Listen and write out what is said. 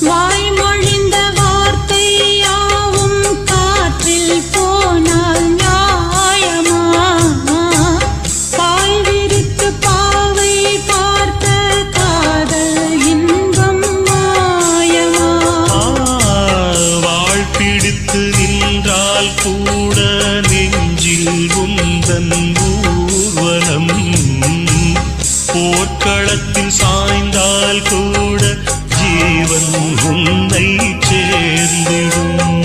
வாய்மொழிந்த வார்த்தை யாவும் காற்றில் போனால் நியாயமா? பாய் விரித்து பாவை பார்த்த காதல் இன்பம் மாயமா? வாழ் பிடித்து நின்றால் கூட நெஞ்சில் உந்தன் ஊர்வலம், போர்க்களத்தில் சாய்ந்தால் கூட ஜீவன் உன்னை சேர்ந்திடும்.